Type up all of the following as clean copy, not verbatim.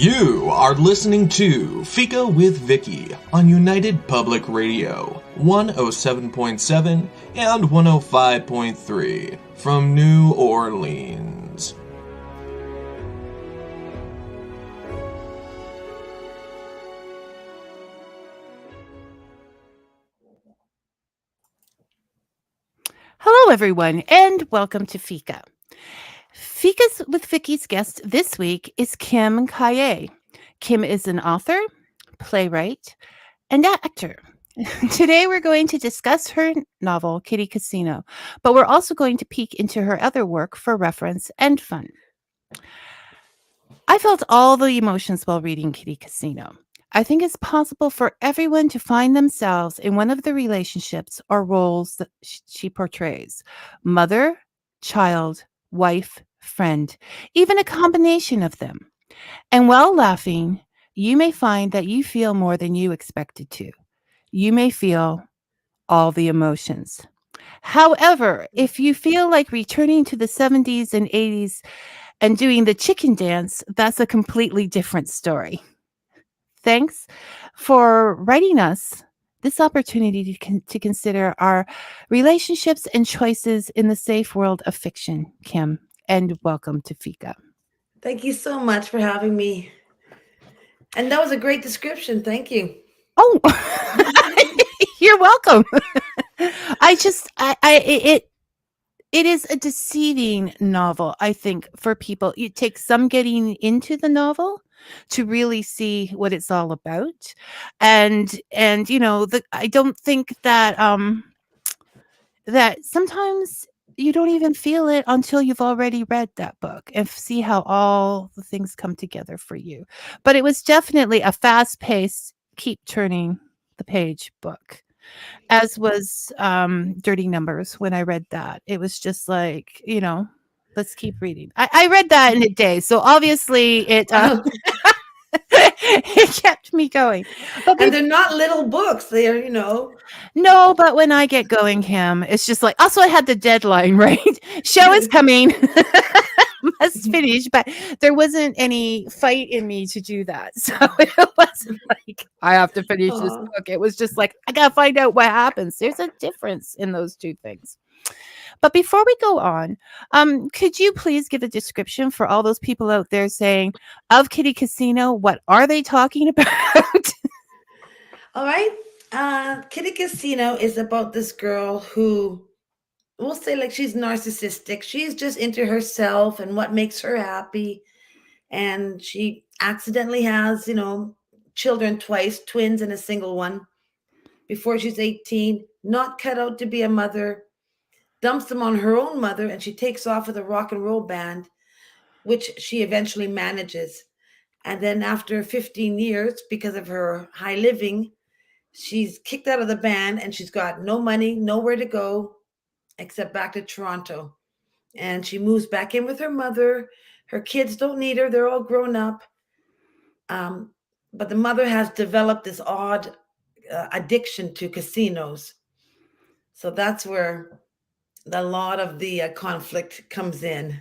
You are listening to Fika with Vicky on United Public Radio, 107.7 and 105.3 from New Orleans. Hello, everyone, and welcome to Fika. Fika's with Vicky's guest this week is Kim Cayer. Kim is an author, playwright, and actor. Today, we're going to discuss her novel, Kitty Casino, but we're also going to peek into her other work for reference and fun. I felt all the emotions while reading Kitty Casino. I think it's possible for everyone to find themselves in one of the relationships or roles that she portrays: mother, child, wife, friend, even a combination of them. And while laughing, you may find that you feel more than you expected to. You may feel all the emotions. However, if you feel like returning to the 70s and 80s and doing the chicken dance, that's a completely different story. Thanks for writing us this opportunity to consider our relationships and choices in the safe world of fiction, Kim, and welcome to Fika. Thank you so much for having me. And that was a great description. Thank you. Oh, you're welcome. It is a deceiving novel, I think, for people. It takes some getting into the novel to really see what it's all about. And you know, I don't think that that sometimes you don't even feel it until you've already read that book and see how all the things come together for you. But it was definitely a fast-paced, keep turning the page book, as was Dirty Numbers. When I read that, it was just like, you know, let's keep reading. I read that in a day, so obviously it it kept me going. But And they're not little books. They are, no, but when I get going, Kim, it's just like, also I had the deadline, right? Show is coming. Must finish, but there wasn't any fight in me to do that. So it wasn't like I have to finish this book. It was just like, I gotta find out what happens. There's a difference in those two things. But before we go on, could you please give a description for all those people out there saying, of Kitty Casino, what are they talking about? All right. Kitty Casino is about this girl who, we'll say, like, she's narcissistic. She's just into herself and what makes her happy. And she accidentally has, children twice, twins and a single one, before she's 18, not cut out to be a mother, dumps them on her own mother, and she takes off with a rock and roll band, which she eventually manages. And then after 15 years, because of her high living, she's kicked out of the band and she's got no money, nowhere to go except back to Toronto. And she moves back in with her mother. Her kids don't need her. They're all grown up. But the mother has developed this odd addiction to casinos. So that's where a lot of the conflict comes in.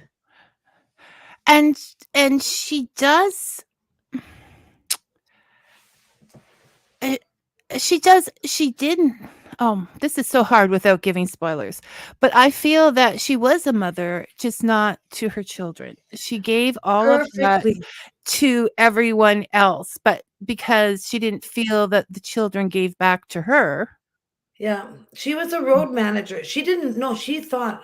And she does she didn't. Oh, this is so hard without giving spoilers. But I feel that she was a mother, just not to her children. She gave all of that to everyone else, but because she didn't feel that the children gave back to her. Yeah, she was a road manager. She didn't know. She thought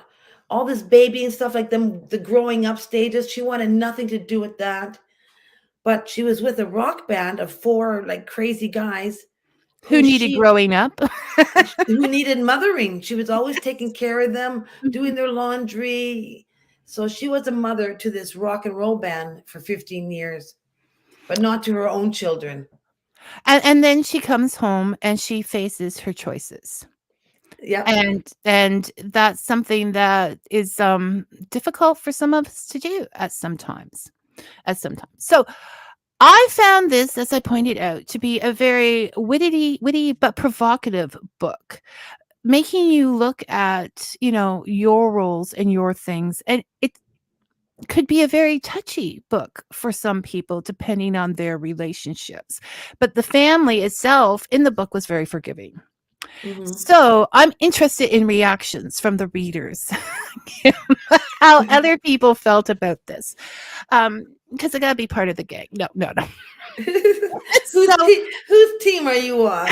all this baby and stuff like the growing up stages, she wanted nothing to do with that. But she was with a rock band of 4 like crazy guys who needed growing up, who needed mothering. She was always taking care of them, doing their laundry. So she was a mother to this rock and roll band for 15 years, but not to her own children. And then she comes home and she faces her choices. Yeah. And that's something that is difficult for some of us to do at sometimes. So I found this, as I pointed out, to be a very witty but provocative book, making you look at, your roles and your things. And could be a very touchy book for some people, depending on their relationships. But the family itself in the book was very forgiving. Mm-hmm. So I'm interested in reactions from the readers, how other people felt about this. Because I gotta be part of the gang. No, no, no. So Whose team are you on?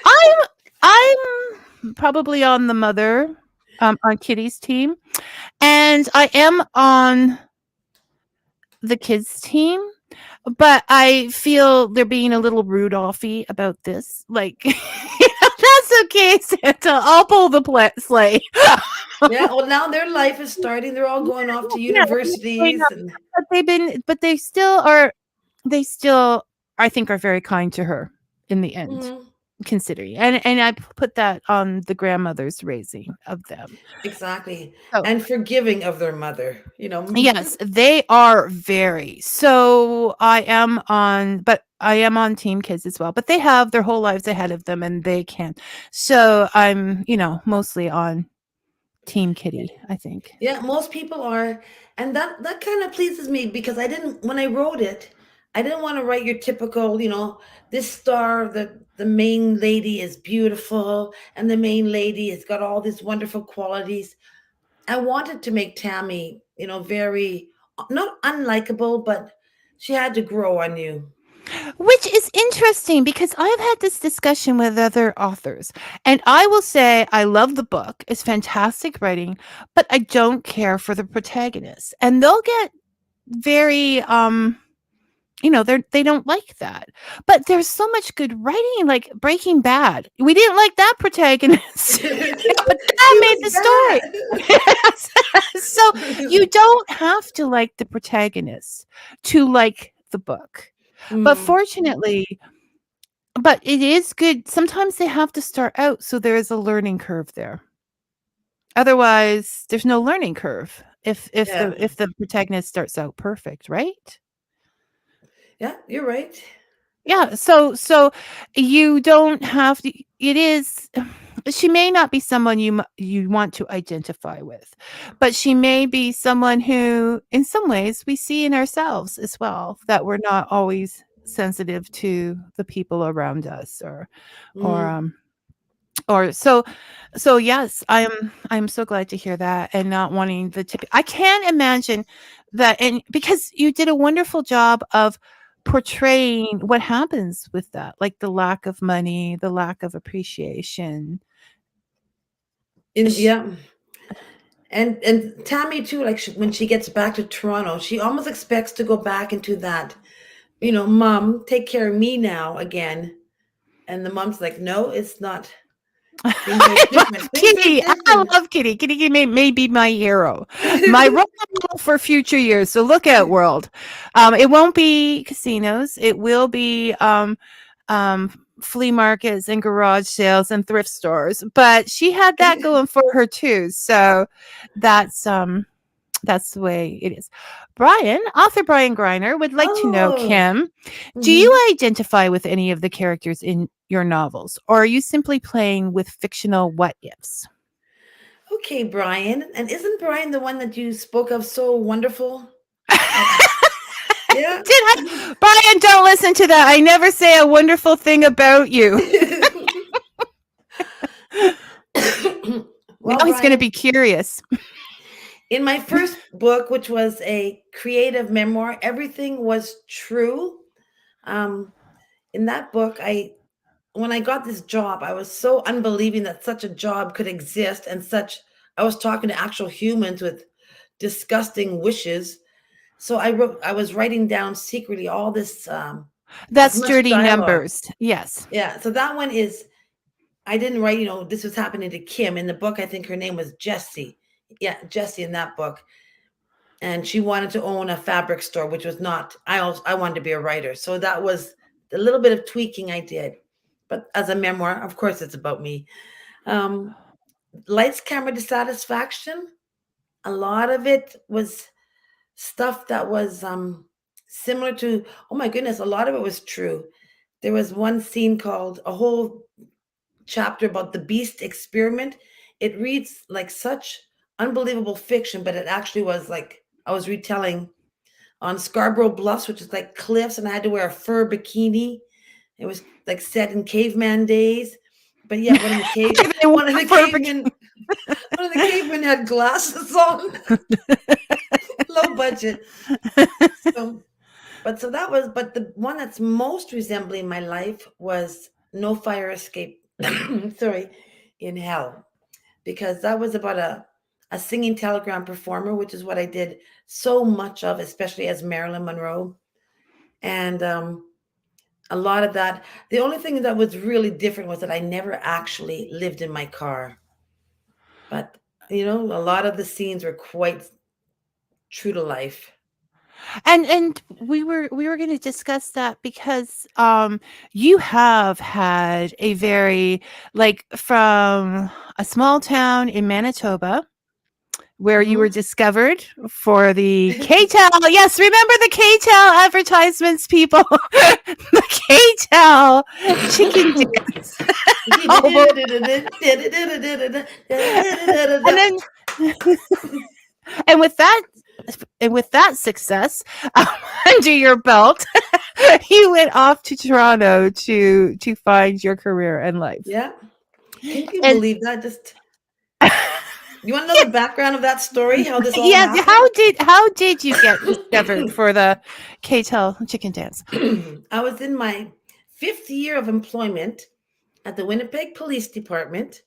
I'm I'm probably on the mother, on Kitty's team, and I am on the kids team, but I feel they're being a little Rudolphy about this. Like, that's okay, Santa. I'll pull the sleigh. Yeah, well, now their life is starting. They're all going off to Yeah, universities and but they still are. They still, I think, are very kind to her in the end, Mhm. considering. And I put that on the grandmother's raising of them. Exactly. So And forgiving of their mother, you know. yes, they are very. So I am on team kids as well, but they have their whole lives ahead of them and they can. So I'm, mostly on team kitty, I think. Yeah, most people are, and that kind of pleases me because I didn't when I wrote it, I didn't want to write your typical, this star, the main lady is beautiful and the main lady has got all these wonderful qualities. I wanted to make Tammy, very not unlikable, but she had to grow on you. Which is interesting because I've had this discussion with other authors, and I will say I love the book. It's fantastic writing, but I don't care for the protagonist. And they'll get very they don't like that. But there's so much good writing, like Breaking Bad. We didn't like that protagonist. But that She made was the story. Yes. So you bad. don't have to like the protagonist to like the book. But Mm, fortunately, but it is good. Sometimes they have to start out, so there is a learning curve there. Otherwise, there's no learning curve yeah, if the protagonist starts out perfect, right? yeah, you're right. Yeah, so you don't have to. It is. She may not be someone you want to identify with, but she may be someone who, in some ways, we see in ourselves as well, that we're not always sensitive to the people around us, or Mm. or so yes, I'm so glad to hear that, and not wanting the tip. I can't imagine that, and because you did a wonderful job of portraying what happens with that, like the lack of money, the lack of appreciation. Sh- Yeah, and Tammy too. Like when she gets back to Toronto, she almost expects to go back into that. Mom, take care of me now again. And the mom's like, no, it's not. Things are I different. love Things are Kitty. I different. love Kitty. Kitty may be my hero, my role model for future years. So look out, world. It won't be casinos. It will be flea markets and garage sales and thrift stores. But she had that going for her too. So that's um that's the way it is. Author Brian Greiner would like to know, Oh, Kim, do hmm. you identify with any of the characters in your novels, or are you simply playing with fictional what ifs? Okay, Brian. And isn't Brian the one that you spoke of so wonderful? Uh, yeah. Did I? Brian, don't listen to that. I never say a wonderful thing about you. Well, Now he's going to Brian, be curious. in my first book, which was a creative memoir, everything was true. Um, in that book, when I got this job, I was so unbelieving that such a job could exist and such. I was talking to actual humans with disgusting wishes. So I was writing down secretly all this, as That's much dirty dialogue. numbers. Yes. Yeah. So that one is, I didn't write, this was happening to Kim in the book. I think her name was Jessie. Yeah, Jessie in that book. And she wanted to own a fabric store, which was not, I wanted to be a writer. So that was a little bit of tweaking I did. But as a memoir, of course, it's about me. Um, Lights, camera, dissatisfaction. A lot of it was stuff that was similar to, oh my goodness, a lot of it was true. There was one scene called a whole chapter about the beast experiment. It reads like such unbelievable fiction, but it actually was like I was retelling on Scarborough Bluffs, which is like cliffs, and I had to wear a fur bikini. It was like set in caveman days, but yet Okay, they wore one of the fur bikini. cavemen had glasses on, low budget. So, so that was, but the one that's most resembling my life was No Fire Escape. Sorry, in Hell, because that was about a singing telegram performer, which is what I did so much of, especially as Marilyn Monroe. And a lot of that. The only thing that was really different was that I never actually lived in my car. But, a lot of the scenes were quite true to life. And we were going to discuss that because you have had a very, like, from a small town in Manitoba where you were Hmm. discovered for the K-Tel. Yes, remember the K-Tel advertisements, people. The K-Tel chicken dance album. And then and with that success under your belt, you went off to Toronto to find your career and life. Yeah. Can you And believe that? Just you want to know the background of that story? How this all yeah, happened? how did you get discovered for the K-Tel chicken dance? I was in my fifth year of employment at the Winnipeg Police Department.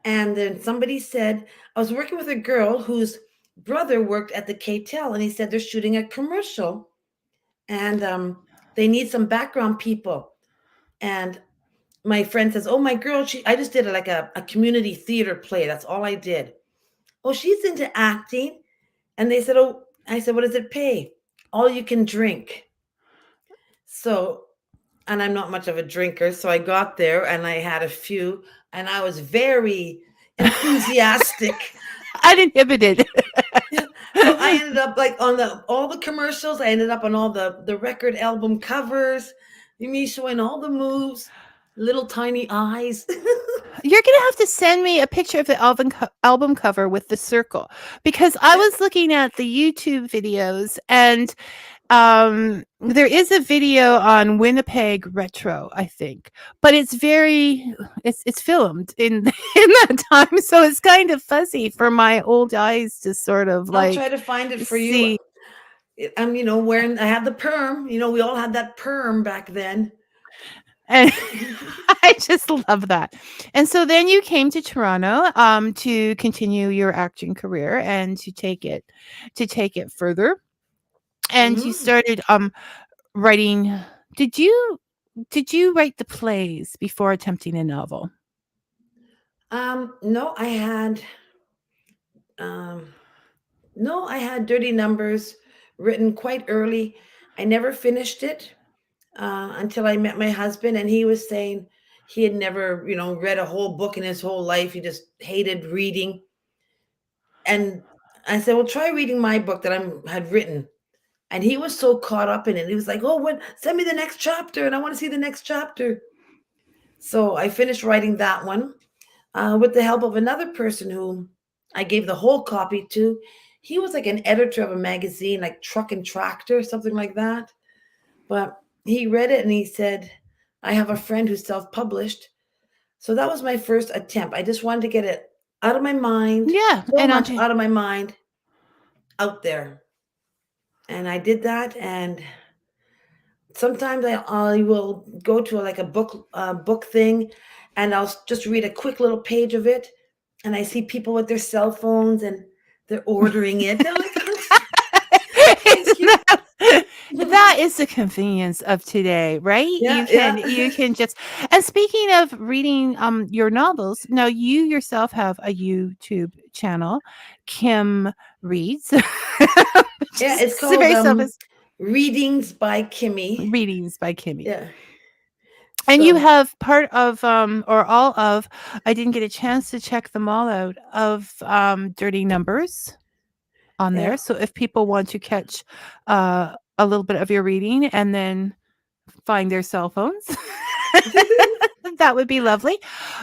And then somebody said, I was working with a girl whose brother worked at the KTEL, and he said they're shooting a commercial and they need some background people. And my friend says, oh, my girl, I just did like a community theater play. That's all I did. Oh, she's into acting. And they said, oh, I said, what does it pay? All you can drink. So, and I'm not much of a drinker. So I got there and I had a few, and I was very enthusiastic. Uninhibited. So I ended up like on all the commercials. I ended up on all the record album covers. Me showing all the moves, little tiny eyes. You're gonna have to send me a picture of the album cover with the circle, because I was looking at the YouTube videos, and there is a video on Winnipeg Retro, I think, but it's filmed in in that time, so it's kind of fuzzy for my old eyes to sort of I'll try like to find it for you. see. I'm, wearing. I had the perm. We all had that perm back then. And I just love that. And so then you came to Toronto to continue your acting career and to take it further. And you Mhm. started writing. Did you write the plays before attempting a novel? No, I had. Um, no, I had Dirty Numbers written quite early. I never finished it until I met my husband, and he was saying he had never, read a whole book in his whole life. He just hated reading. And I said, "Well, try reading my book that I had written." And he was so caught up in it. He was like, "Oh, what? Send me the next chapter, and I want to see the next chapter." So I finished writing that one with the help of another person who I gave the whole copy to. He was like an editor of a magazine, like Truck and Tractor, something like that. But he read it and he said, I have a friend who's self published. So that was my first attempt. I just wanted to get it out of my mind, Yeah, so and much out of my mind, out there. And I did that. And sometimes I will go to like a book thing, and I'll just read a quick little page of it, and I see people with their cell phones and they're ordering it. They're like, oh, thank isn't you. that is the convenience of today, right? Yeah, You yeah. can just, and speaking of reading your novels, now you yourself have a YouTube channel, Kim Reads, which Yeah, is it's called very self Readings by Kimmy. Readings by Kimmy. Yeah. And you So have part of or all of, I didn't get a chance to check them all out, of Dirty Numbers on there. yeah. So if people want to catch a little bit of your reading and then find their cell phones, That would be lovely.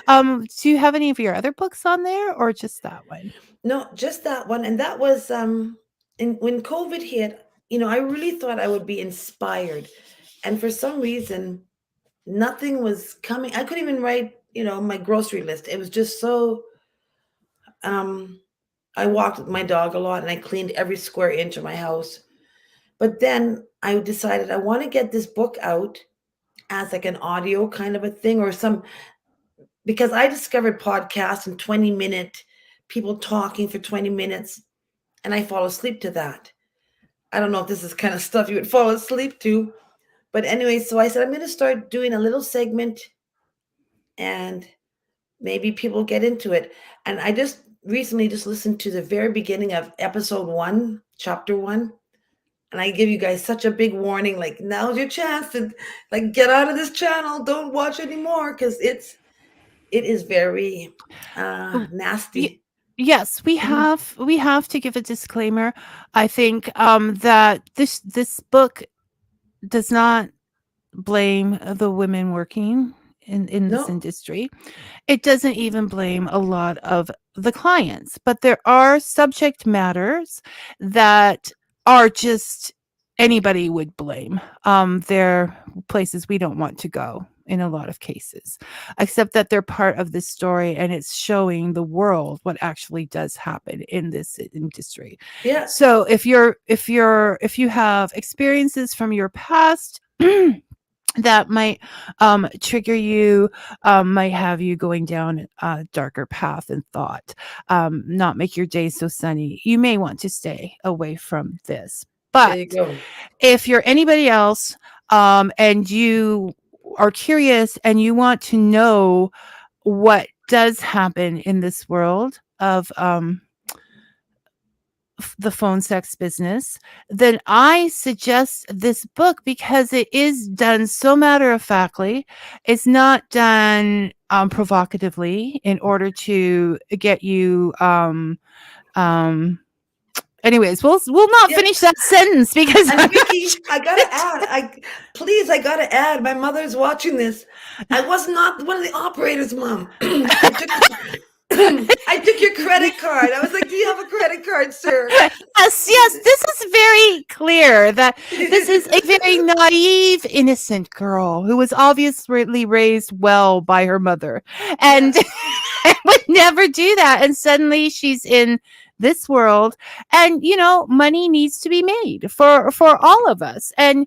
Do you have any of your other books on there or just that one? No, just that one. And that was when COVID hit, I really thought I would be inspired. And for some reason, nothing was coming. I couldn't even write, my grocery list. It was just so I walked my dog a lot and I cleaned every square inch of my house. But then I decided I want to get this book out as like an audio kind of a thing or because I discovered podcasts and 20-minute people talking for 20 minutes and I fall asleep to that. I don't know if this is kind of stuff you would fall asleep to, but anyway, so I said, I'm going to start doing a little segment and maybe people get into it. And I just recently just listened to the very beginning of episode 1, chapter 1. And I give you guys such a big warning, like now's your chance to like get out of this channel. Don't watch anymore because it is very nasty. Yes, we have to give a disclaimer. I think that this book does not blame the women working in this No, industry. It doesn't even blame a lot of the clients, but there are subject matters that are just anybody would blame. They're places we don't want to go in a lot of cases, except that they're part of this story and it's showing the world what actually does happen in this industry. yeah, So if you have experiences from your past that might trigger you, might have you going down a darker path and thought, not make your day so sunny, you may want to stay away from this. there you But go. if you're anybody else and you are curious and you want to know what does happen in this world of the phone sex business, then I suggest this book because it is done so matter of factly. It's not done provocatively in order to get you anyways, we'll not Yeah. finish that sentence because And Vicky, I gotta add, my mother's watching this. I was not one of the operators, Mom. I took your credit card. I was like, do you have a credit card, sir? yes, this is very clear that this is a very naive, innocent girl who was obviously raised well by her mother and would never do that. And suddenly she's in this world and money needs to be made for all of us, and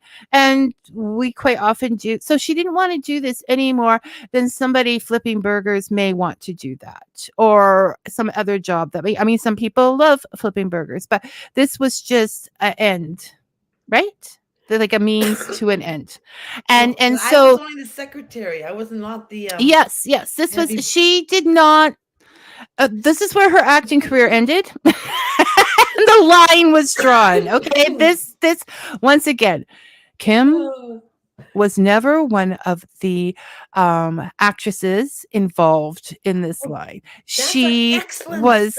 we quite often do. So she didn't want to do this anymore than somebody flipping burgers may want to do that, or some other job that some people love flipping burgers, but this was just an end, right? They're like a means to an end. And I so was only the secretary. I was not the yes, this was, she did not, this is where her acting career ended. The line was drawn. Okay, this once again, Kim was never one of the actresses involved in this line. She was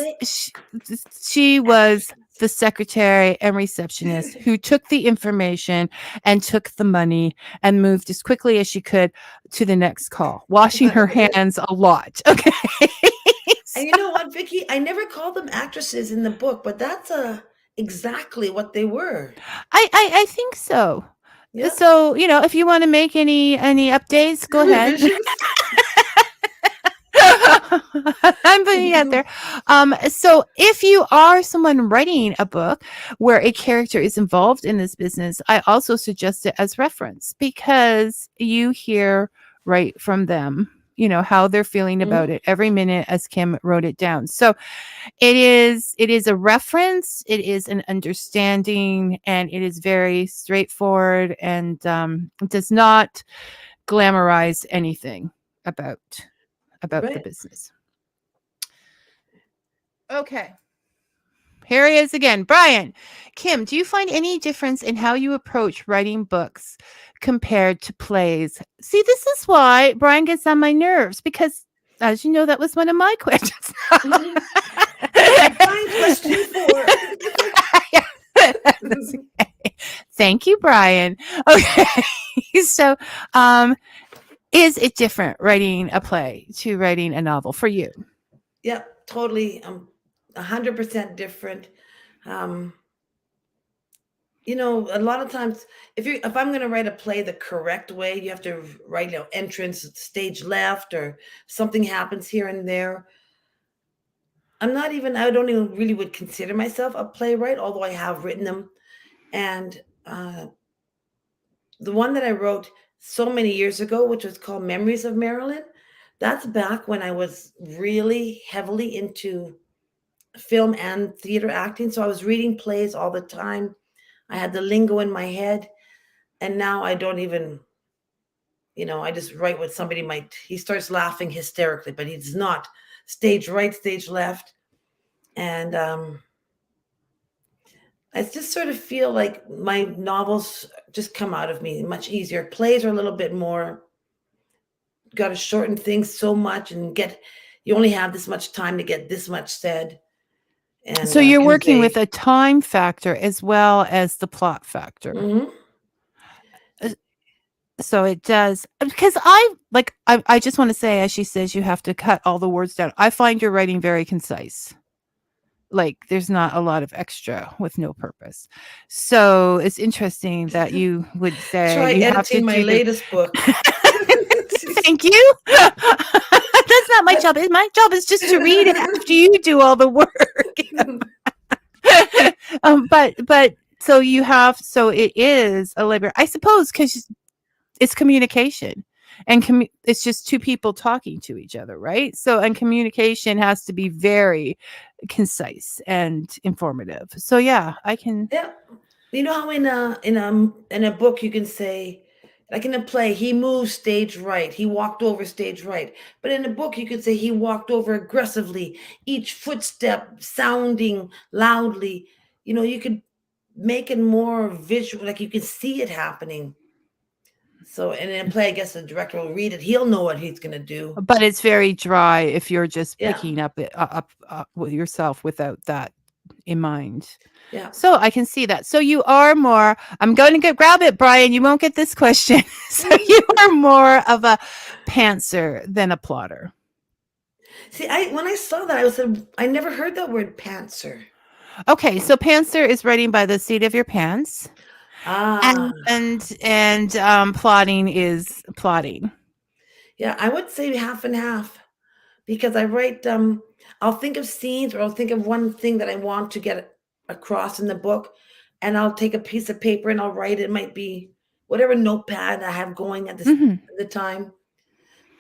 the secretary and receptionist who took the information and took the money and moved as quickly as she could to the next call, washing her hands a lot. Okay. And you know what, Vicky? I never called them actresses in the book, but that's exactly what they were. I think so. Yeah. So, if you want to make any updates, go ahead. I'm putting it out there. So if you are someone writing a book where a character is involved in this business, I also suggest it as reference because you hear right from them, how they're feeling about it every minute as Kim wrote it down. So it is a reference, it is an understanding, and it is very straightforward and does not glamorize anything about the business. Okay. Here he is again. Brian, Kim, do you find any difference in how you approach writing books compared to plays? See, this is why Brian gets on my nerves because, as you know, that was one of my questions. Question 4. Thank you, Brian. Okay. So, Is it different writing a play to writing a novel for you? Yeah, totally. 100% different. Um, a lot of times, if I'm going to write a play the correct way, you have to write, entrance, stage left, or something happens here and there. I don't even really would consider myself a playwright, although I have written them. And the one that I wrote so many years ago, which was called Memories of Marilyn, that's back when I was really heavily into film and theater acting. So I was reading plays all the time. I had the lingo in my head. And now I don't even, I just write what somebody he starts laughing hysterically, but he's not. Stage right, stage left. And I just sort of feel like my novels just come out of me much easier. Plays are a little bit more, got to shorten things so much and you only have this much time to get this much said. And So you're because working with a time factor as well as the plot factor. Mhm. So it does, because I just want to say, as she says, you have to cut all the words down. I find your writing very concise. Like there's not a lot of extra with no purpose. So it's interesting that you would say Try you have to editing my do the latest book. thank you. That's not my job. My job is just to read it after you do all the work. But so it is a labor, I suppose, because it's communication, and it's just two people talking to each other, right? So, and communication has to be very concise and informative. So yeah, I can. Yeah. You know how in a book you can say, like in a play, he moved stage right, he walked over stage right. But in a book you could say he walked over aggressively, each footstep sounding loudly. You could make it more visual, like you can see it happening. So, and in a play, I guess the director will read it. He'll know what he's gonna do. But it's very dry if you're just Yeah, picking up with yourself without that in mind. yeah. So I can see that. So you are more. I'm going to grab it, Brian. You won't get this question. So you are more of a pantser than a plotter. See, when I saw that, I said I never heard that word pantser. Okay, so pantser is writing by the seat of your pants, Ah, and plotting is plotting. yeah. I would say half and half. Because I write, I'll think of scenes or I'll think of one thing that I want to get across in the book, and I'll take a piece of paper and I'll write it. It might be whatever notepad I have going at Mhm. the time.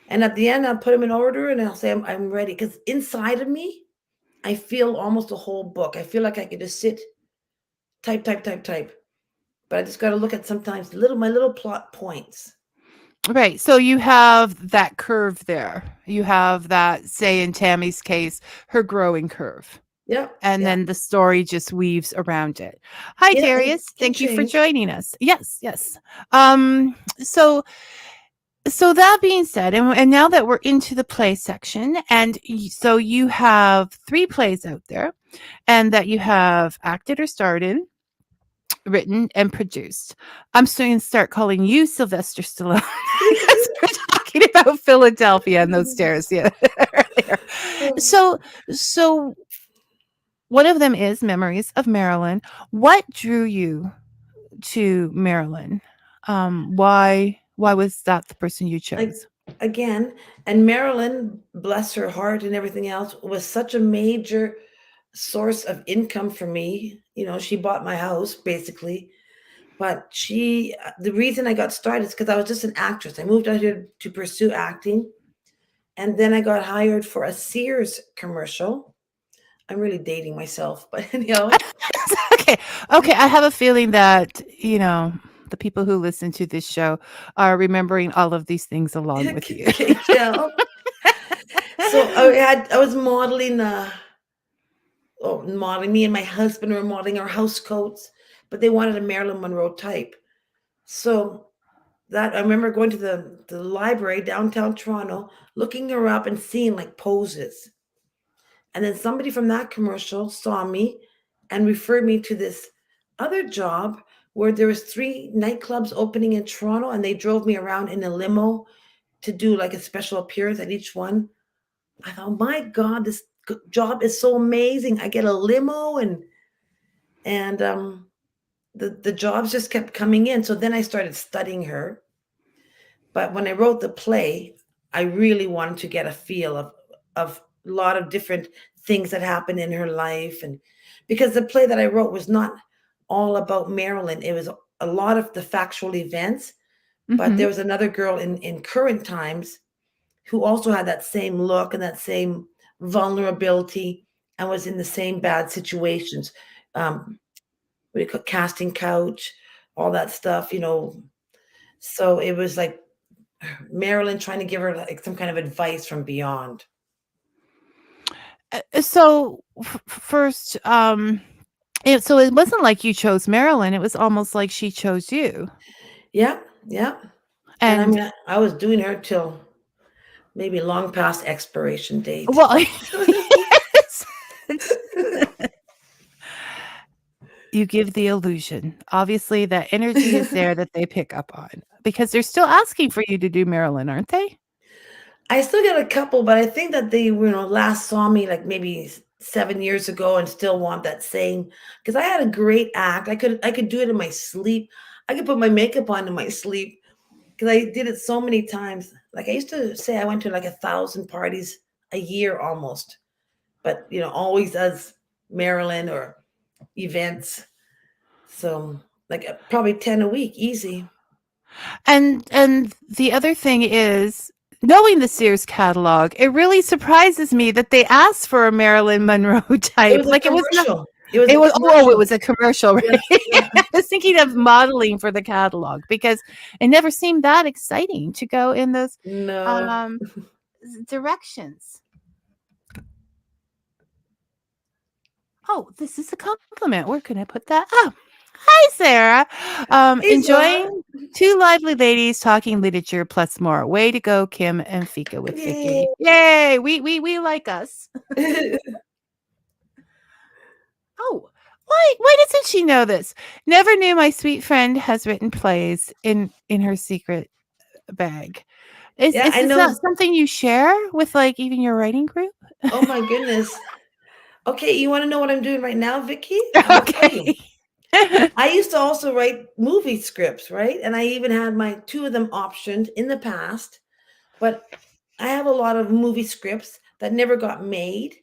And at the end, I'll put them in order and I'll say, I'm ready. Because inside of me, I feel almost a whole book. I feel like I could just sit, type, type, type, type. But I just got to look at sometimes my little plot points. Right. So you have that curve there. You have that, say in Tammy's case, her growing curve. Yeah. And Yeah. then the story just weaves around it. Hi, Yeah, Darius. can Thank you for change. joining us. Yes, yes. So that being said, and now that we're into the play section, and so you have 3 plays out there, and that you have acted or starred in, written and produced. I'm still going to start calling you Sylvester Stallone because we're talking about Philadelphia and those stairs earlier. So one of them is Memories of Marilyn. What drew you to Marilyn? Why was that the person you chose? Again, and Marilyn, bless her heart and everything else, was such a major source of income for me. She bought my house basically, but the reason I got started is because I was just an actress. I moved out here to pursue acting, and then I got hired for a Sears commercial. I'm really dating myself, but anyhow. Okay. I have a feeling that, the people who listen to this show are remembering all of these things along with you. Yeah. So I was modeling, me and my husband were modeling our house coats, but they wanted a Marilyn Monroe type. So that I remember going to the library downtown Toronto, looking her up and seeing like poses. And then somebody from that commercial saw me and referred me to this other job where there was 3 nightclubs opening in Toronto, and they drove me around in a limo to do like a special appearance at each one. I thought, my God, this job is so amazing. I get a limo, and the jobs just kept coming in. So then I started studying her. But when I wrote the play, I really wanted to get a feel of a lot of different things that happened in her life, and because the play that I wrote was not all about Marilyn, it was a lot of the factual events. But Mm-hmm. there was another girl in current times who also had that same look and that same vulnerability and was in the same bad situations. Um, what do you call casting couch, all that stuff. So it was like Marilyn trying to give her like some kind of advice from beyond. So first, so it wasn't like you chose Marilyn. It was almost like she chose you. Yeah, yeah. And I And mean, I was doing her till maybe long past expiration date. well, yes. You give the illusion. Obviously, that energy is there that they pick up on because they're still asking for you to do Marilyn, aren't they? I still got a couple, but I think that they, last saw me like maybe 7 years ago and still want that same. Because I had a great act. I could do it in my sleep. I could put my makeup on in my sleep because I did it so many times. Like I used to say, I went to like 1,000 parties a year almost, but always as Marilyn or events. So like probably 10 a week, easy. And the other thing is, knowing the Sears catalog, it really surprises me that they asked for a Marilyn Monroe It type. was a Like it was not. commercial. It was It a was it commercial. was a commercial, right? Yeah, yeah. I was thinking of modeling for the catalog because it never seemed that exciting to go in those No. um directions. Oh, this is a compliment. Where can I put that? Oh, hi, Sarah. Hey, Sarah. Enjoying two lively ladies talking literature plus more. Way to go, Kim and Fika with Yay. Vicky. Yay! We like us. Oh, why doesn't she know this? Never knew my sweet friend has written plays in her secret bag. Is Yeah, is I this not know. something you share with like even your writing group? Oh my goodness. Okay, you want to know what I'm doing right now, Vicky? I'm gonna tell you. Okay. I used to also write movie scripts, right? And I even had my two of them optioned in the past, but I have a lot of movie scripts that never got made.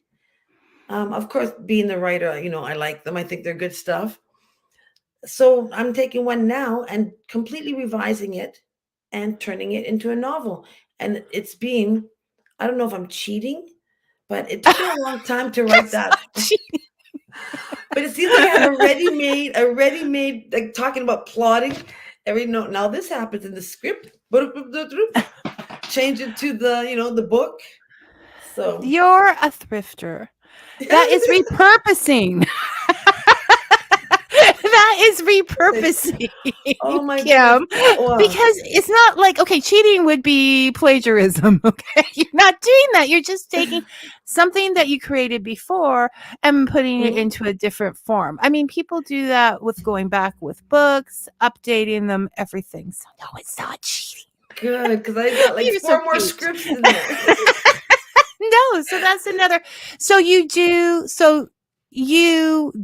Of course, being the writer, I like them. I think they're good stuff. So I'm taking one now and completely revising it and turning it into a novel. And I don't know if I'm cheating, but it took me a long time to write That's that. not cheating. But it seems like I have a ready made, like talking about plotting. Every note. Now this happens in the script. Change it to the book. So You're a thrifter. That is repurposing. That is repurposing, oh my goodness. Kim, Well, because it's not like, okay, cheating would be plagiarism. Okay, you're not doing that. You're just taking something that you created before and putting it mhm. into a different form. I mean, people do that with going back with books, updating them, everything. So no, it's not cheating. Good, because I got like You're so four more cute. scripts in there. No, so that's another. So you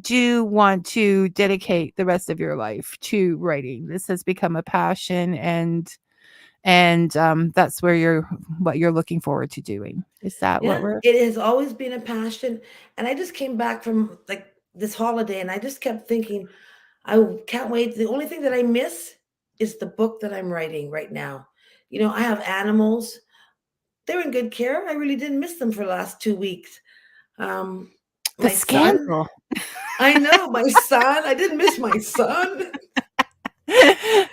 do want to dedicate the rest of your life to writing. This has become a passion, and that's where what you're looking forward to doing. Is that what Yeah, we're it has always been a passion. And I just came back from like this holiday and I just kept thinking, I can't wait. The only thing that I miss is the book that I'm writing right now. I have animals. They're in good care. I really didn't miss them for the last 2 weeks. Um, the my son, scandal? I know my son. I didn't miss my son.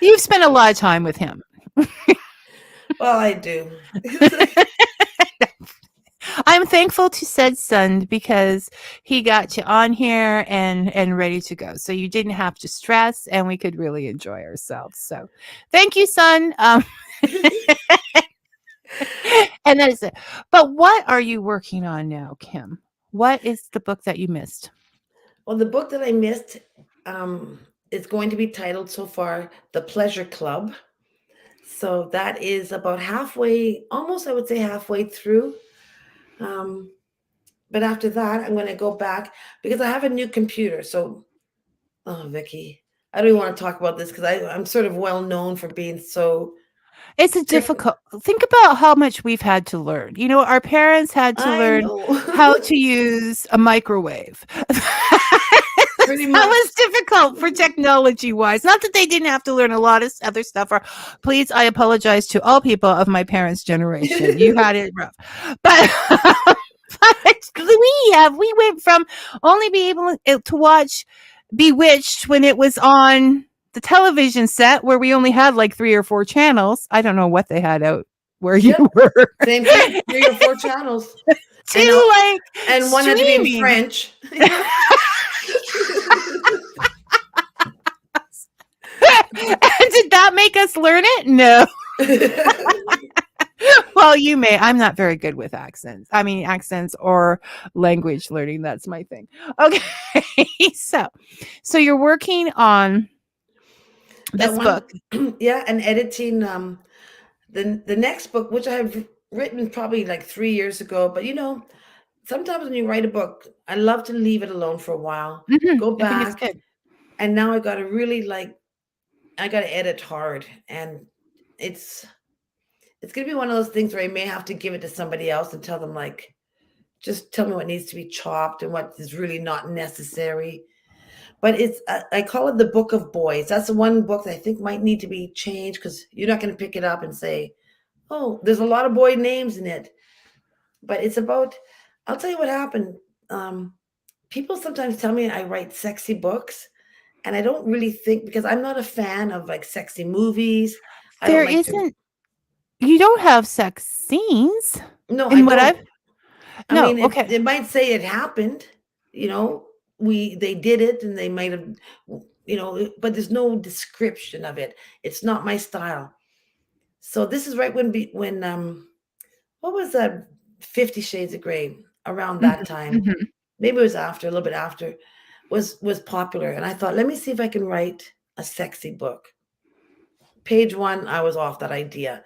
You've spent a lot of time with him. Well, I do. I'm thankful to said son because he got you on here and ready to go. So you didn't have to stress and we could really enjoy ourselves. So thank you, son. And that is it. But what are you working on now, Kim? What is the book that you missed? Well, the book that I missed is going to be titled so far The Pleasure Club. So that is about halfway, almost I would say halfway through. Um, but after that, I'm going to go back because I have a new computer. So, oh, Vicky, I don't even want to talk about this because I'm sort of well known for being so It's a tech. difficult think about how much we've had to learn. You know, our parents had to I learn know. how to use a microwave. Pretty That much. was difficult for technology-wise. Not that they didn't have to learn a lot of other stuff, or please, I apologize to all people of my parents' generation. You had it rough. But but we went from only being able to watch Bewitched when it was on the television set where we only had like 3 or 4 channels. I don't know what they had out where you Yep. were. Same thing. 3 or 4 channels. I know. To like And one had to be in streaming. French. And did that make us learn it? No. Well, you may. I'm not very good with accents. I mean, accents or language learning. That's my thing. Okay. So you're working on That this one, book. yeah, and editing the next book, which I have written probably like 3 years ago. But sometimes when you write a book, I love to leave it alone for a while, go I think it's back, good. and now I got to really I got to edit hard, and it's it's gonna be one of those things where I may have to give it to somebody else and tell them like, just tell me what needs to be chopped and what is really not necessary. But I call it the Book of Boys. That's the one book that I think might need to be changed because you're not going to pick it up and say, "Oh, there's a lot of boy names in it." But it's about. I'll tell you what happened. Um, People sometimes tell me I write sexy books, and I don't really think because I'm not a fan of like sexy movies. I don't There like to. isn't, you don't have sex scenes No, I in what I've, don't. I no, mean, okay. it might say it happened. You know, they did it, and they might have. But there's no description of it. It's not my style. So this is right when what was that 50 Shades of Grey around Mhm, that time. mhm. Maybe it was after, a little bit after, was popular. And I thought, let me see if I can write a sexy book. Page one, I was off that idea.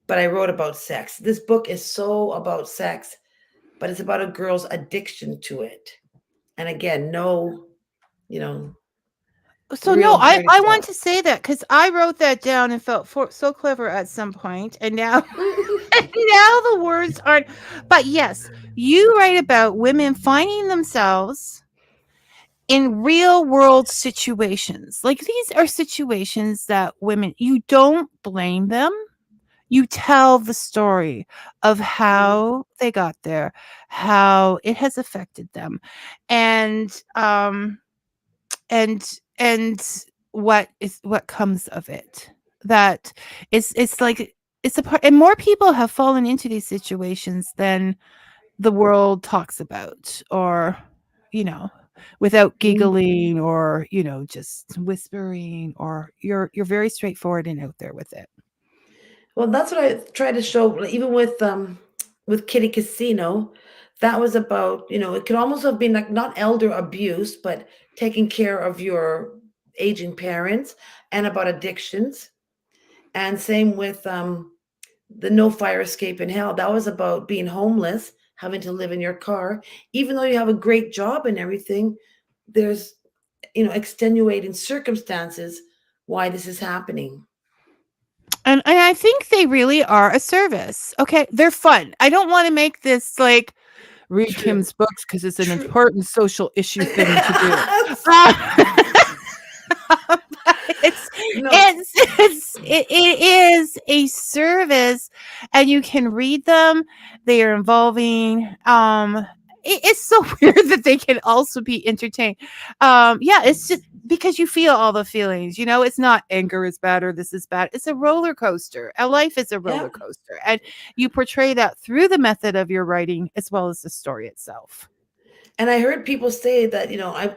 But I wrote about sex. This book is so about sex, but it's about a girl's addiction to it. And again, no, you know, So no, real dirty I want stuff. to say that because I wrote that down and felt so clever at some point, and now now the words aren't. But yes, you write about women finding themselves in real world situations. Like these are situations that women, you don't blame them. You tell the story of Mhm. how they got there, how it has affected them, and and what comes of it. That it's like it's a part, and more people have fallen into these situations than the world talks about, or you know without Mhm. giggling, or just whispering, or you're very straightforward and out there with it. Well, that's what I try to show, like, even with Kitty Casino. That was about, it could almost have been like not elder abuse, but taking care of your aging parents and about addictions. And same with the No Fire Escape in Hell. That was about being homeless, having to live in your car. Even though you have a great job and everything, there's, extenuating circumstances why this is happening. And I think they really are a service. Okay, they're fun. I don't want to make this like read True. Kim's books because it's an True. important social issue thing to do. Uh, but No. it is a service, and you can read them. They are involving. It's so weird that they can also be entertained. Yeah, it's just because you feel all the feelings. It's not anger is bad or this is bad. It's a roller coaster. A life is a roller Yep. coaster, and you portray that through the method of your writing as well as the story itself. And I heard people say that,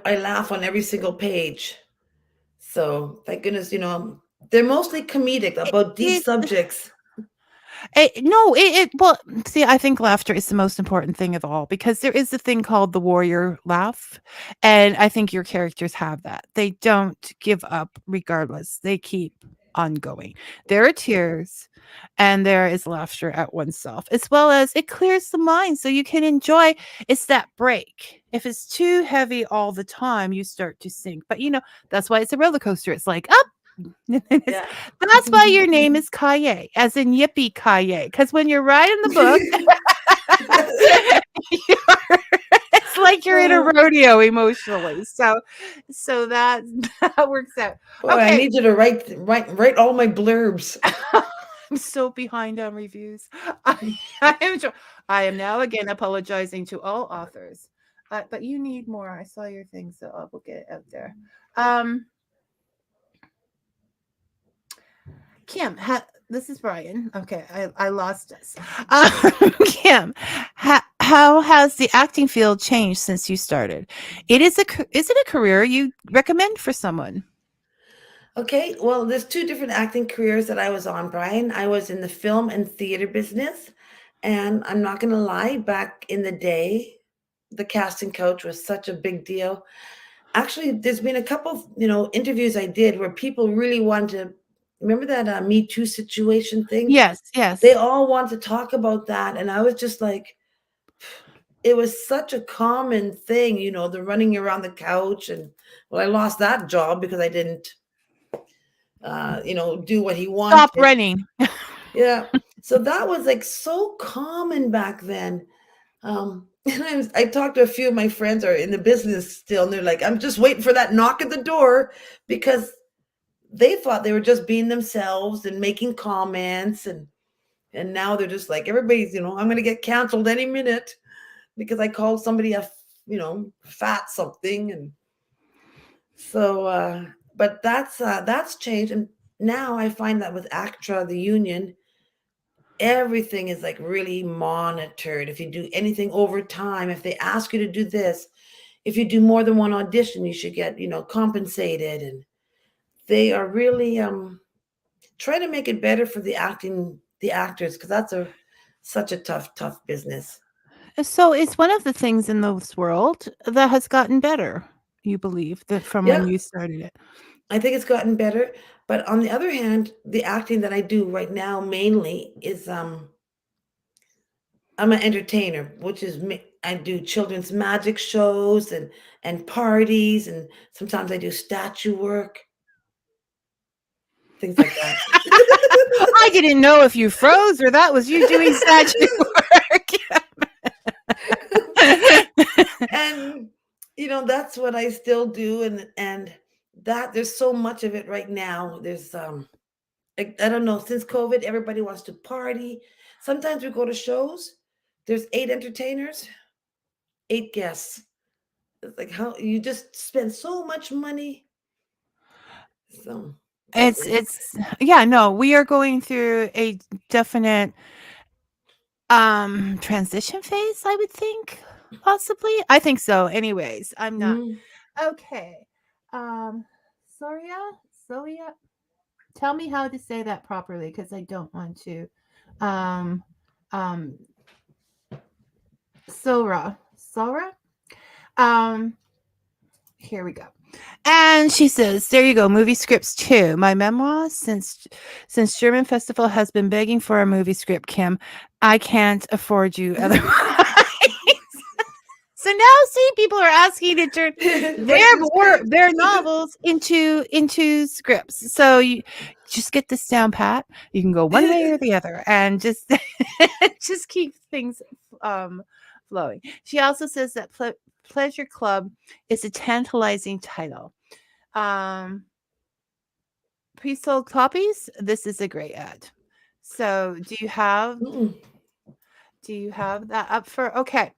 I laugh on every single page. So thank goodness, they're mostly comedic It, about deep it, subjects. no, well, see, I think laughter is the most important thing of all, because there is a thing called the warrior laugh. And I think your characters have that. They don't give up regardless. They keep ongoing. There are tears and there is laughter at oneself, as well as it clears the mind so you can enjoy. It's that break. If it's too heavy all the time, you start to sink. But that's why it's a roller coaster. It's like up. Yeah. That's why your name is Cayer, as in Yippee Cayer. Because when you're riding the book, it's like you're in a rodeo emotionally. So that works out. Boy, I need you to write all my blurbs. I'm so behind on reviews. I am now again apologizing to all authors. But you need more. I saw your thing, so I will get it out there. Kim, this is Brian. Okay, I lost us. Kim, how has the acting field changed since you started? Is it a career you recommend for someone? Okay, well, there's two different acting careers that I was on, Brian. I was in the film and theater business, and I'm not going to lie, back in the day, the casting coach was such a big deal. Actually, there's been a couple of, interviews I did where people really wanted to, remember that Me Too situation thing? Yes. They all want to talk about that, and I was just like, it was such a common thing, the running around the couch, and well, I lost that job because I didn't do what he wanted. Stop running. Yeah. So that was like so common back then. And I talked to a few of my friends are in the business still, and they're like, I'm just waiting for that knock at the door, because they thought they were just being themselves and making comments, and now they're just like, everybody's, I'm going to get canceled any minute because I called somebody a fat something. And so but that's changed. And now I find that with ACTRA, the union, everything is like really monitored. If you do anything over time, if they ask you to do this, if you do more than one audition, you should get compensated. And they are really trying to make it better for the actors, because that's such a tough business. So it's one of the things in this world that has gotten better, you believe, that from when you started it? I think it's gotten better. But on the other hand, the acting that I do right now mainly is I'm an entertainer, which is I do children's magic shows and parties, and sometimes I do statue work, things like that. I didn't know if you froze or that was you doing statue work. And that's what I still do, and that there's so much of it right now. There's I don't know, since COVID, everybody wants to party. Sometimes we go to shows, there's 8 entertainers, 8 guests. It's like, how you just spend so much money. So It's yeah, no, we are going through a definite transition phase, I would think, possibly. I think so. Anyways, I'm not. Okay. Soria. Tell me how to say that properly, because I don't want to. Sora. Here we go. And she says, there you go, movie scripts too. My memoir, since German Festival has been begging for a movie script, Kim. I can't afford you otherwise. So now, see, people are asking to turn their novels into scripts. So you just get this down pat. You can go one way or the other, and just keep things flowing. She also says that Pleasure Club is a tantalizing title. Pre-sold copies. This is a great ad. So do you have that up for? Okay.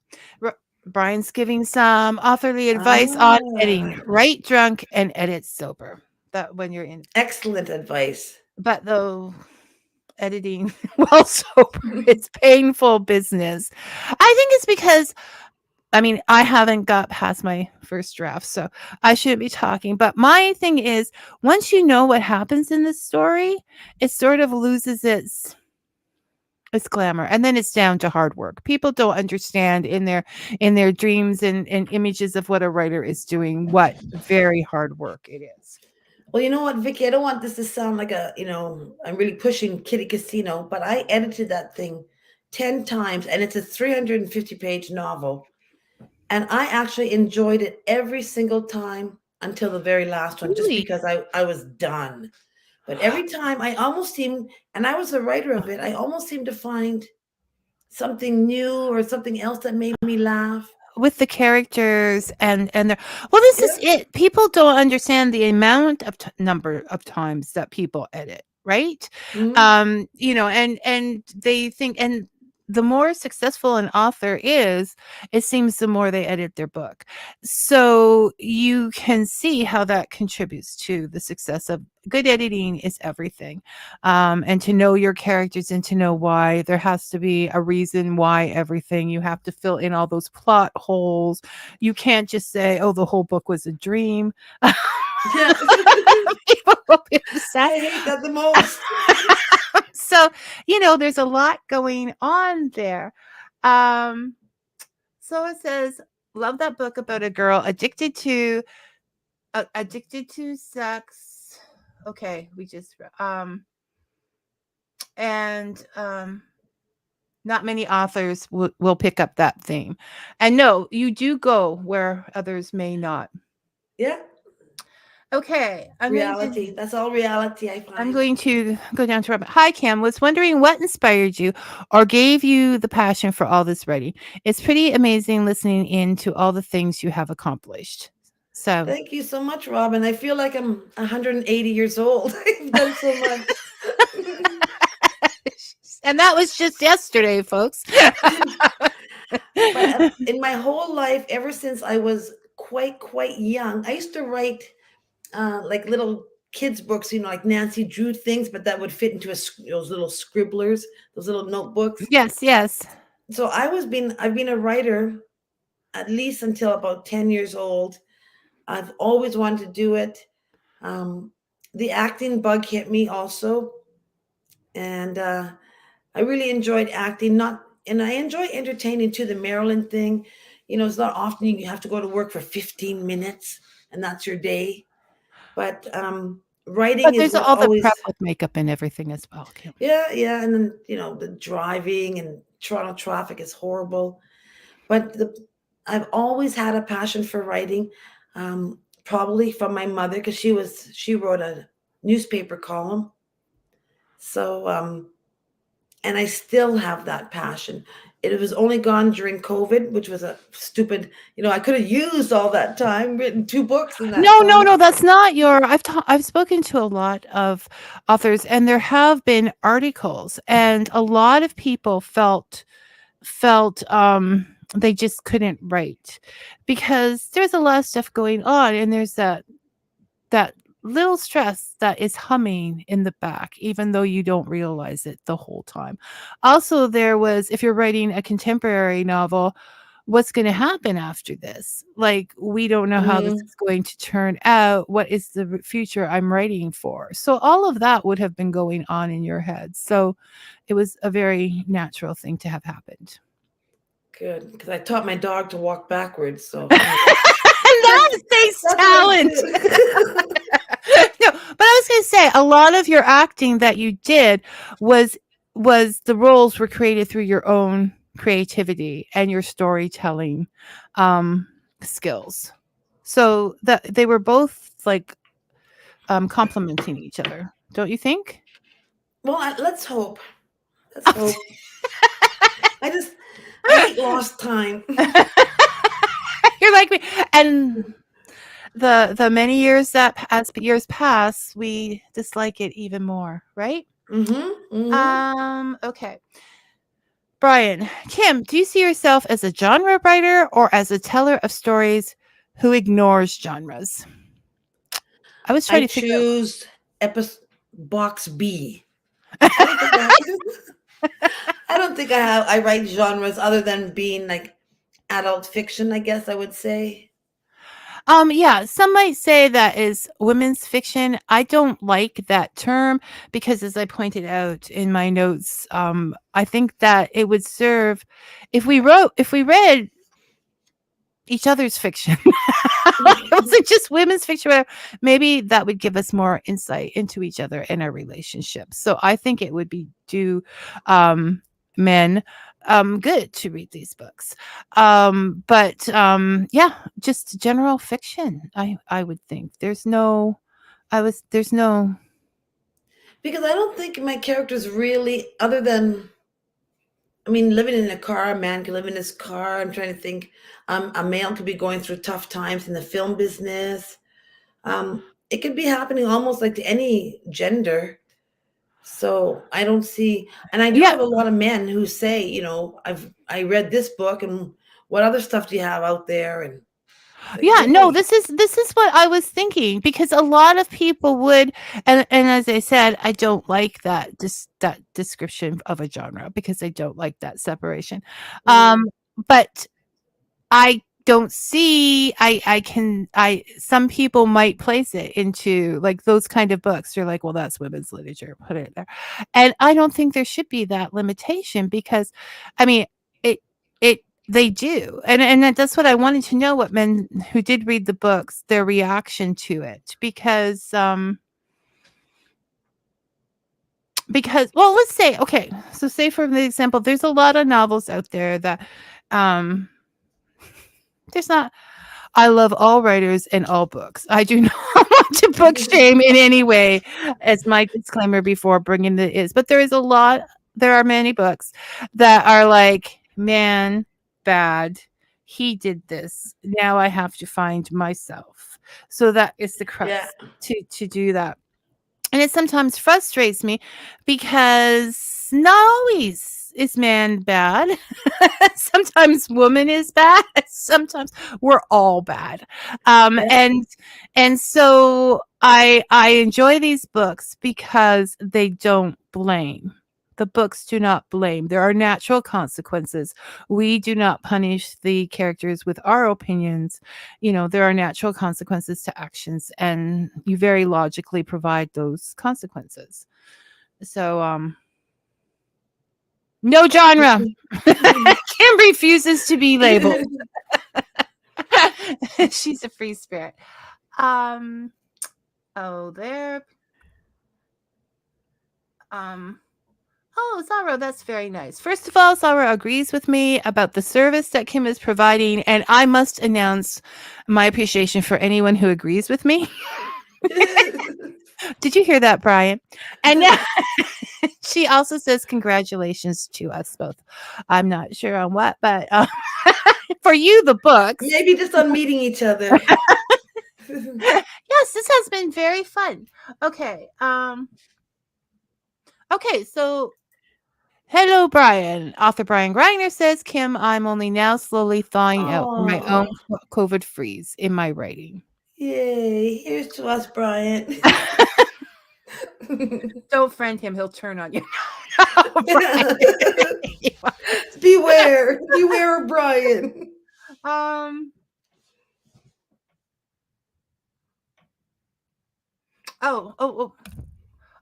Brian's giving some authorly advice on editing. Write drunk and edit sober. That when you're in. Excellent advice. But though editing while sober, it's painful business. I think it's because, I haven't got past my first draft, so I shouldn't be talking. But my thing is, once you know what happens in the story, it sort of loses its glamour, and then it's down to hard work. People don't understand in their dreams and images of what a writer is doing, what very hard work it is. Well, you know what, Vicky? I don't want this to sound like I'm really pushing Kitty Casino, but I edited that thing 10 times and it's a 350-page novel. And I actually enjoyed it every single time until the very last one, just Really? because I was done. But every time I almost seemed, and I was the writer of it, I almost seemed to find something new or something else that made me laugh. With the characters and their well, this is Yeah. it. People don't understand the amount of number of times that people edit, right? Mhm. And they think, and the more successful an author is, it seems the more they edit their book. So you can see how that contributes to the success of good editing is everything. And to know your characters and to know why there has to be a reason why everything you have to fill in all those plot holes. You can't just say, oh, the whole book was a dream. Yeah. People will be upset. I hate that the most. So there's a lot going on there. um so it says, love that book about a girl addicted to sex. Okay, we just and not many authors will pick up that theme. And no, you do go where others may not. Yeah. Okay, Reality. That's all reality, I I'm find. going to go down to Robin. Hi, Kim. Was wondering what inspired you or gave you the passion for all this writing. It's pretty amazing listening in to all the things you have accomplished. So, Thank you so much, Robin. I feel like I'm 180 years old. I've done so much. and that was just yesterday, folks. But in my whole life, ever since I was quite young, I used to write like little kids books, like Nancy Drew things, but that would fit into those little scribblers, those little notebooks. Yes, yes. So I've been a writer at least until about 10 years old. I've always wanted to do it. Um, the acting bug hit me also, and I really enjoyed acting. Not, and I enjoy entertaining too. The Maryland thing, it's not often you have to go to work for 15 minutes, and that's your day. But writing But is there's what all the always, prep with makeup and everything as well, Kim. yeah, and then the driving and Toronto traffic is horrible. But I've always had a passion for writing, probably from my mother because she wrote a newspaper column. So and I still have that passion. It was only gone during COVID, which was a stupid. I could have used all that time, written two books in that No, no, time. no, that's not your I've spoken to a lot of authors, and there have been articles, and a lot of people felt they just couldn't write because there's a lot of stuff going on, and there's that little stress that is humming in the back, even though you don't realize it the whole time. Also, there was, if you're writing a contemporary novel, what's going to happen after this? Like, we don't know how this Mm, is going to turn out. What is the future I'm writing for? So, all of that would have been going on in your head. So, it was a very natural thing to have happened. good, because I taught my dog to walk backwards. So That that's takes that's what I talent. did. No, but I was going to say a lot of your acting that you did was the roles were created through your own creativity and your storytelling um skills. So that they were both like complementing each other. Don't you think? Well, let's hope. Let's hope. I just I hate lost time. You're like me. And the many years that as years pass, we dislike it even more, right? Mm-hmm. Okay. Brian, Kim, do you see yourself as a genre writer or as a teller of stories who ignores genres? I was I trying to figure out. choose episode box B. I don't think I I don't think I write genres other than being like adult fiction, I guess I would say. Yeah, some might say that is women's fiction. I don't like that term because, as I pointed out in my notes, I think that it would serve if we read each other's fiction. It wasn't just women's fiction. Whatever. Maybe that would give us more insight into each other and our relationships. So I think it would be do men good to read these books. But yeah, just general fiction. I would think there's no Because I don't think my characters really, other than, I mean, living in a car, a man can live in his car. I'm trying to think. A male could be going through tough times in the film business. It could be happening almost like to any gender. So I don't see, and I do yeah. have a lot of men who say, I read this book, and what other stuff do you have out there? And Yeah, they no, don't. this is what I was thinking, because a lot of people would, and as I said, I don't like that description of a genre, because I don't like that separation. Yeah, But I don't see, I some people might place it into like those kind of books. You're like, well, that's women's literature, put it there. And I don't think there should be that limitation, because I mean, it they do. That's what I wanted to know, what men who did read the books, their reaction to it. Because well, let's say, okay, so say for the example, there's a lot of novels out there that um there's not, I love all writers and all books. I do not want to book shame in any way, as my disclaimer before bringing the is. But there are many books that are like, man, bad. He did this. Now I have to find myself. So that is the yeah, crux to do that. And it sometimes frustrates me, because not always is man bad. Sometimes woman is bad. Sometimes we're all bad. Um, yeah. and and so I enjoy these books because they don't blame. The books do not blame. There are natural consequences. We do not punish the characters with our opinions. There are natural consequences to actions, and you very logically provide those consequences. So no genre. Kim refuses to be labeled. She's a free spirit. Um oh, there. Oh, Zara, that's very nice. First of all, Zara agrees with me about the service that Kim is providing, and I must announce my appreciation for anyone who agrees with me. Did you hear that, Brian? And she also says congratulations to us both. I'm not sure on what, but for you, the books. Maybe just on meeting each other. Yes, this has been very fun. Okay. Okay, so hello, Brian. Author Brian Greiner says, Kim, I'm only now slowly thawing out from my own Oh, COVID freeze in my writing. yay. Here's to us, Brian. Don't friend him. He'll turn on you. No, Brian. Beware. Beware of Brian. Um. Oh.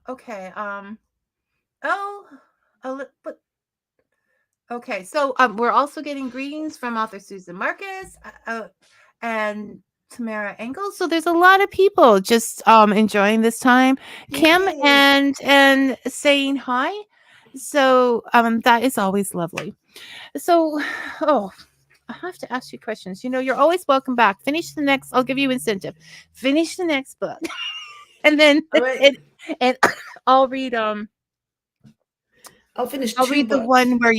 Okay. But okay. So we're also getting greetings from author Susan Marcus and Tamara Engel. So there's a lot of people just enjoying this time. Kim Yay. and saying hi. So that is always lovely. So I have to ask you questions. You're always welcome back. I'll give you incentive. Finish the next book. And then All right. and I'll read I'll finish I'll 2 read the books. one where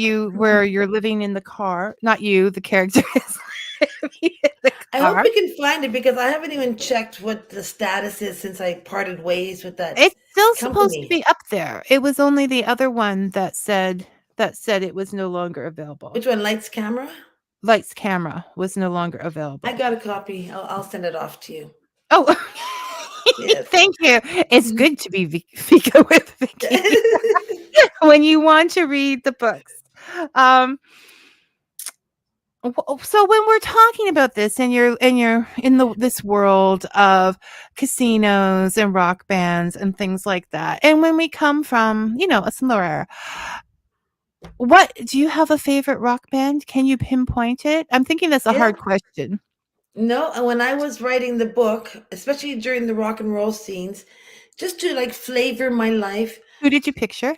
you're living in the car. Not you, the character is living in the I hope car. we can find it, because I haven't even checked what the status is since I parted ways with that It's still supposed to company. be up there. It was only the other one that said it was no longer available. Which one? Lights, camera? Lights Camera was no longer I available. got a copy. I'll send it off to you. Oh, Yes. thank you. It's good to be Fika with Vicky when you want to read the books. So when we're talking about this, and you're in this world of casinos and rock bands and things like that, and when we come from a similar era, What do you have a favorite rock band? Can you pinpoint it? I'm thinking that's a Yeah. hard question. No, and when I was writing the book, especially during the rock and roll scenes, just to like flavor my life, Who did you picture?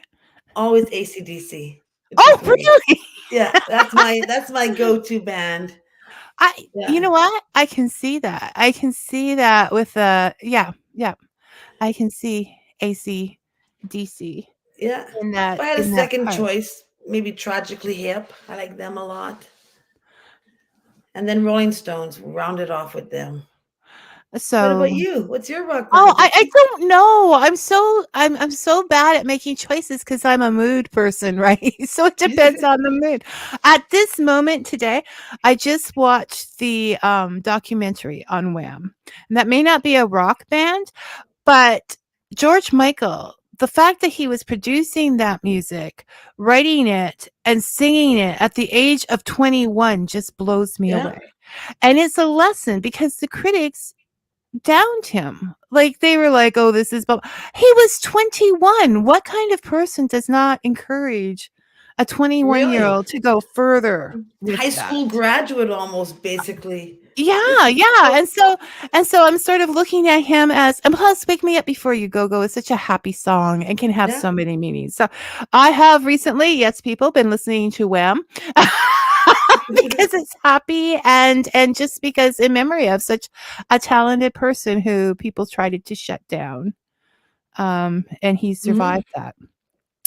always AC/DC. It's Oh, just me. really? Yeah, that's my go-to band. You Yeah, know what? I can see that. I can see that with yeah, yeah. I can see AC/DC yeah. If I had a in that second part. choice, maybe Tragically Hip. I like them a lot. And then Rolling Stones, rounded off with them. What about So you? What's your rock oh, band, I Vicky? don't know. I'm so bad at making choices because 'cause I'm a mood person, right? So it depends on the mood. At this moment today, I just watched the, documentary on Wham! And that may not be a rock band, but George Michael, the fact that he was producing that music, writing it, and singing it at the age of 21 just blows me Yeah, away. And it's a lesson because the critics downed him. Like, they were like, "Oh, this is" but he was 21. What kind of person does not encourage a 21-year-old really. to go further with High that? school graduate almost, basically. Yeah, yeah, and so I'm sort of looking at him as and plus "Wake Me Up Before You Go Go" is such a happy song and can have Yeah. so many meanings. So, I have recently, yes, people, been listening to Wham! Because it's happy and just because in memory of such a talented person who people tried to shut down, and he Mhm. survived that.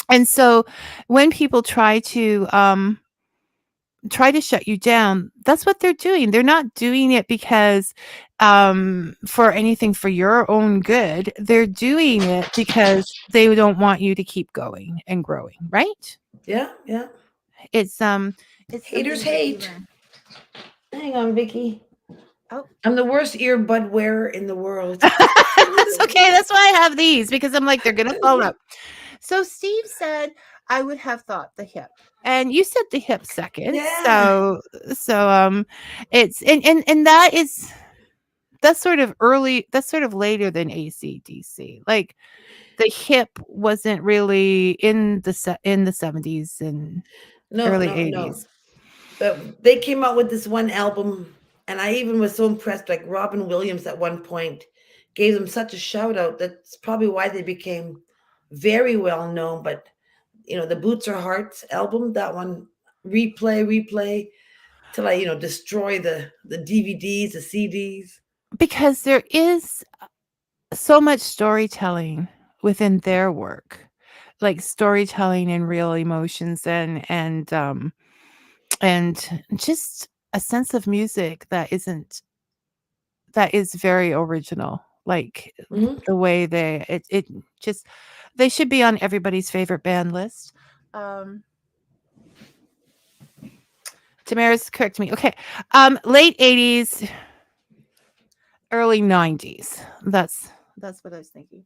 And so, when people try to shut you down, that's what they're doing. They're not doing it because for anything for your own good. They're doing it because they don't want you to keep going and growing, right? Yeah, yeah. It's it's Haters something that you hate. learn. Hang on, Vicky. Oh, I'm the worst earbud wearer in the world. that's okay. That's why I have these because I'm like they're gonna fall up. So Steve said I would have thought the hip. And you said the hip second. Yeah. So it's and that's sort of early that's sort of later than AC/DC. Like, the hip wasn't really in the 70s and No, early no, no. 80s But they came out with this one album, and I even was so impressed. Like Robin Williams at one point gave them such a shout out. That's probably why they became very well known. But the Boots Are Hearts album, that one, replay till I destroy the DVDs, the CDs. because there is so much storytelling within their work. Like storytelling and real emotions and just a sense of music that is very original. Like, Hmm. the way it just they should be on everybody's favorite band list. Um, Tamara's correct me. Okay. Late 80s, early 90s. That's what I was thinking.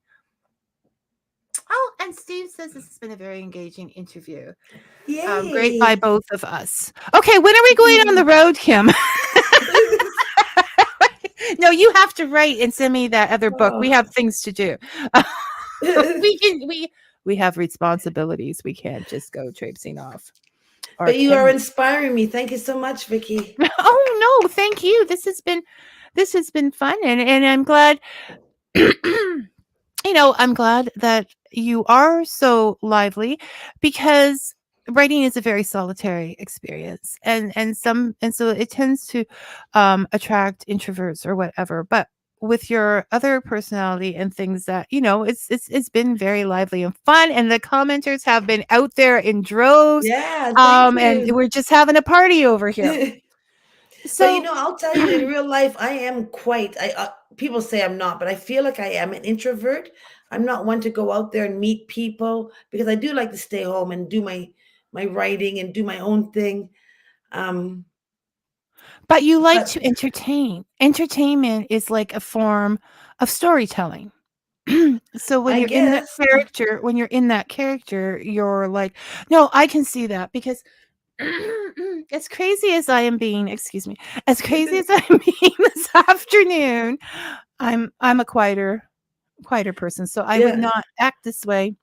Oh, and Steve says this has been a very engaging interview. Great by Yay! both of us. Okay, when are we going on the road, Kim? No, you have to write and send me that other book. We Oh. have things to do. we can we have responsibilities. We can't just go traipsing off. Or But you can are we? inspiring me. Thank you so much, Vicky. Oh no, thank you. This has been fun and I'm glad I'm glad that you are so lively because writing is a very solitary experience and so it tends to attract introverts or whatever. But with your other personality and things that it's been very lively and fun and the commenters have been out there in droves, Yeah, thank and you. we're just having a party over here. But So I'll tell you, in real life, I am quite. I people say I'm not, but I feel like I am an introvert. I'm not one to go out there and meet people because I do like to stay home and do my writing and do my own thing. Um, but you like but to entertain. Entertainment is like a form of storytelling. So I guess, when you're in that character, you're like, "No, I can see that," because as crazy as I am being, excuse me, as crazy as I'm being this afternoon, I'm a quieter person, so I would yeah. not act this way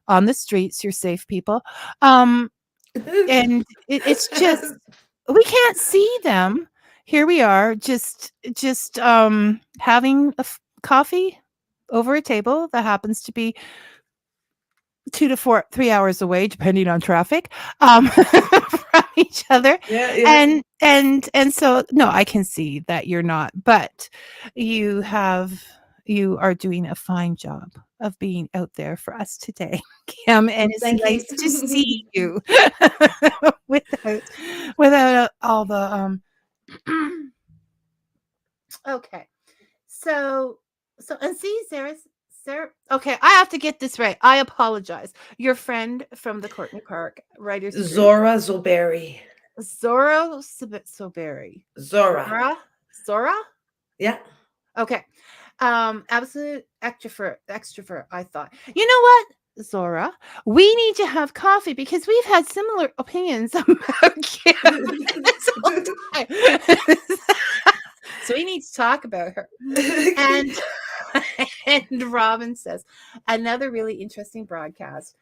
on the streets. You're safe, people. Um, and it's just we can't see them. Here we are, just having coffee over a table that happens to be 2 to 3 hours away, depending on traffic, from each other. Yeah, yeah. And so no, I can see that you're not, but you are doing a fine job of being out there for us today, Kim, and it's Thank nice to see you. you without without all the okay. So and see, Sarah. Okay, I have to get this right. I apologize. Your friend from the Courtney Park Writers Group, Zora Zolberry. Zorro Soberry. Zora. Zora? Yeah. Okay. Absolute extrovert, I thought. You know what, Zora? We need to have coffee because we've had similar opinions about Kim this whole time. So we need to talk about her. And and Robin says, another really interesting broadcast.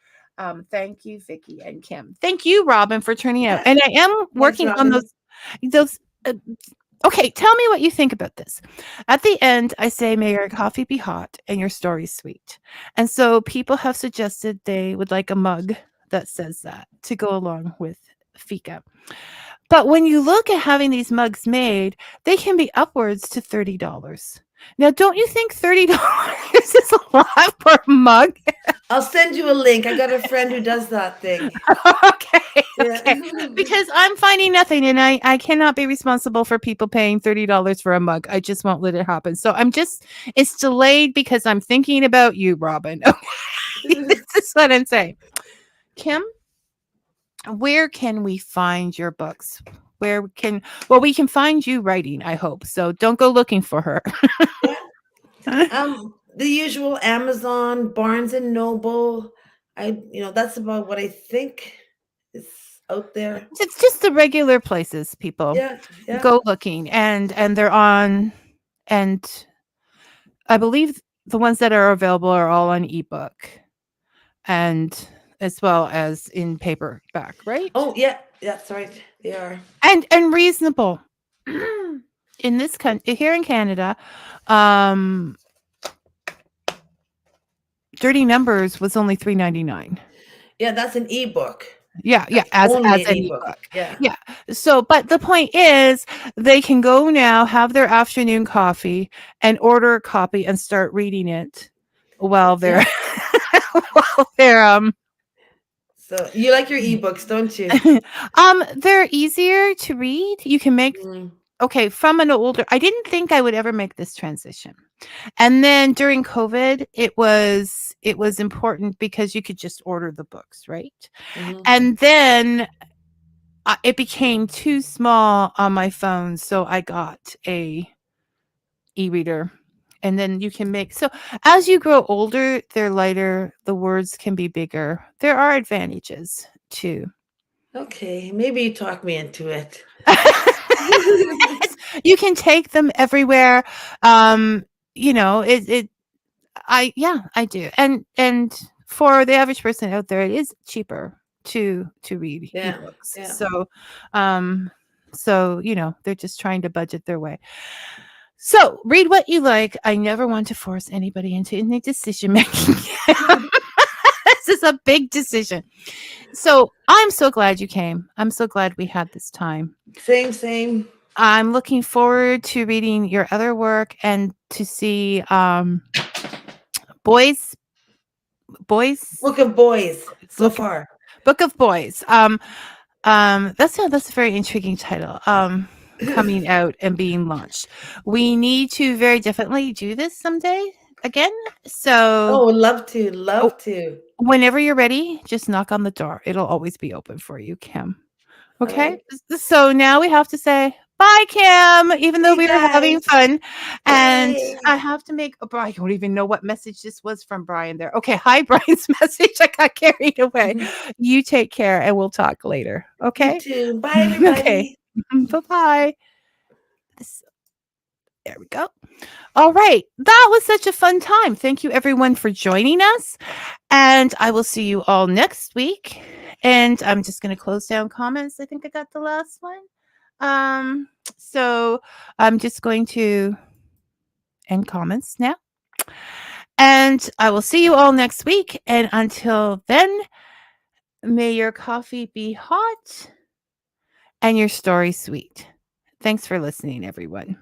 Thank you, Vicky and Kim. Thank you, Robin, for turning out. And I am Thanks, working on Robin. those. Okay, tell me what you think about this. At the end, I say, may your coffee be hot and your story sweet. And so people have suggested they would like a mug that says that to go along with Fika. But when you look at having these mugs made, they can be upwards to $30. Now, don't you think $30 is a lot for a mug? I'll send you a link. I got a friend who does that thing. Okay. Yeah. Because I'm finding nothing and I cannot be responsible for people paying $30 for a mug. I just won't let it happen. So it's delayed because I'm thinking about you, Robin. Okay. This is what I'm saying. Kim, where can we find your books? We can find you writing, I hope. So don't go looking for her. The usual Amazon, Barnes and Noble. That's about what I think is out there. It's just the regular places people Yeah, yeah. go looking and they're on, and I believe the ones that are available are all on ebook and as well as in paperback, right? Oh, yeah, that's right. They are. And reasonable. In this country, here in Canada, Dirty Numbers was only $3.99. Yeah, that's an ebook. Yeah, That's as only an an ebook. ebook. Yeah. Yeah. So, but the point is, they can go now, have their afternoon coffee, and order a copy and start reading it while they're while they're So you like your ebooks, don't you? they're easier to read. You can make from an older. I didn't think I would ever make this transition. And then during COVID, it was important because you could just order the books, right? Mhm. And then it became too small on my phone, so I got a e-reader. And then you can make as you grow older, they're lighter, the words can be bigger. There are advantages too. Okay, maybe you talk me into it. You can take them everywhere. I do. And for the average person out there, it is cheaper to read Yeah, ebooks. yeah. So they're just trying to budget their way. So read what you like. I never want to force anybody into any decision making. This is a big decision. So I'm so glad you came. I'm so glad we had this time. Same. I'm looking forward to reading your other work and to see Boys. Book of Boys so far. Book of Boys. That's a very intriguing title. Coming out and being launched. We need to very definitely do this someday again. So Love to. Whenever you're ready, just knock on the door. It'll always be open for you, Kim. Okay. Right. So now we have to say bye, Kim, even though we were having fun. And Bye. I have to make I don't even know what message this was from Brian there. Okay. Hi, Brian's message. I got carried away. You take care and we'll talk later. Okay. You too. Bye, everybody. Okay. Bye-bye. There we go. All right. That was such a fun time. Thank you, everyone, for joining us. And I will see you all next week. And I'm just going to close down comments. I think I got the last one. So I'm just going to end comments now. And I will see you all next week. And until then, may your coffee be hot and your story sweet. Thanks for listening, everyone.